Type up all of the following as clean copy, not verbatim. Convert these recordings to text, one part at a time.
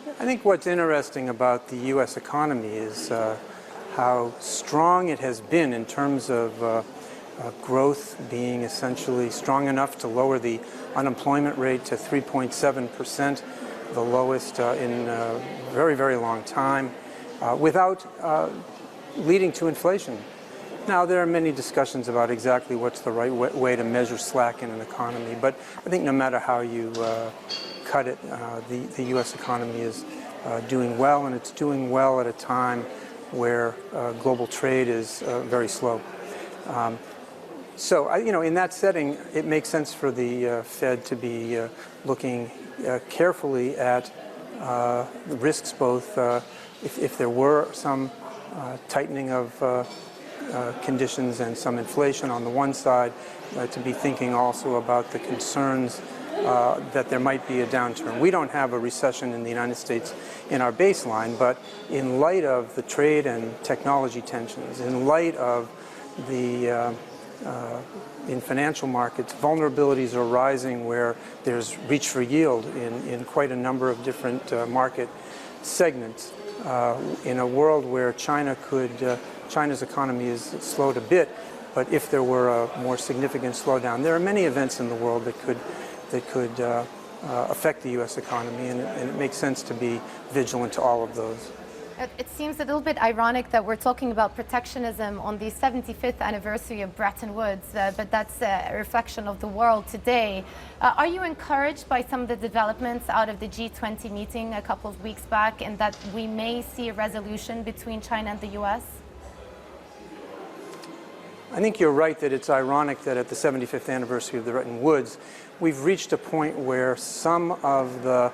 I think what's interesting about the U.S. economy is how strong it has been in terms of growth being essentially strong enough to lower the unemployment rate to 3.7%, the lowest in a very, very long time, without leading to inflation. Now, there are many discussions about exactly what's the right way to measure slack in an economy, but I think no matter how you cut it, the U.S. economy is doing well, and it's doing well at a time where global trade is very slow. So, in that setting, it makes sense for the Fed to be looking carefully at the risks, both if there were some tightening of conditions and some inflation on the one side, to be thinking also about the concerns that there might be a downturn. We don't have a recession in the United States in our baseline, but in light of the trade and technology tensions, in light of the in financial markets, vulnerabilities are rising where there's reach for yield in quite a number of different market segments. In a world where China's economy is slowed a bit, but if there were a more significant slowdown, there are many events in the world that could affect the U.S. economy, and it makes sense to be vigilant to all of those. It seems a little bit ironic that we're talking about protectionism on the 75th anniversary of Bretton Woods, but that's a reflection of the world today. Are you encouraged by some of the developments out of the G20 meeting a couple of weeks back, and that we may see a resolution between China and the U.S.? I think you're right that it's ironic that at the 75th anniversary of the Bretton Woods, we've reached a point where some of the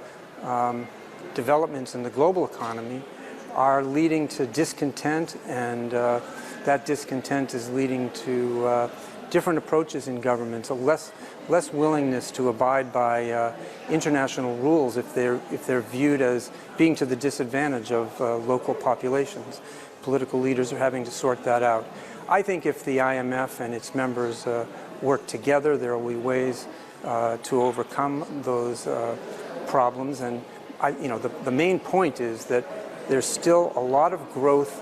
developments in the global economy are leading to discontent, and that discontent is leading to different approaches in governments, a less willingness to abide by international rules if they're viewed as being to the disadvantage of local populations. Political leaders are having to sort that out. I think if the IMF and its members work together, there will be ways to overcome those problems. And the main point is that there's still a lot of growth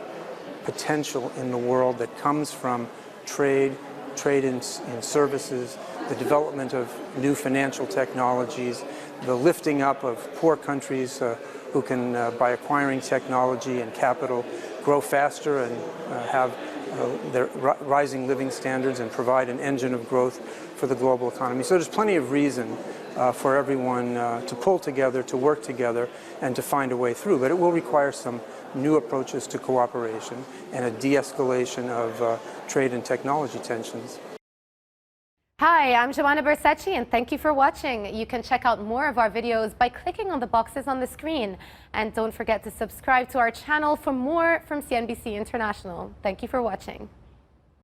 potential in the world that comes from trade in services, the development of new financial technologies, the lifting up of poor countries who can, by acquiring technology and capital, grow faster and have their rising living standards and provide an engine of growth for the global economy. So there's plenty of reason for everyone to pull together, to work together, and to find a way through. But it will require some new approaches to cooperation and a de-escalation of trade and technology tensions. Hi, I'm Joanna Bersecci, and thank you for watching. You can check out more of our videos by clicking on the boxes on the screen. And don't forget to subscribe to our channel for more from CNBC International. Thank you for watching.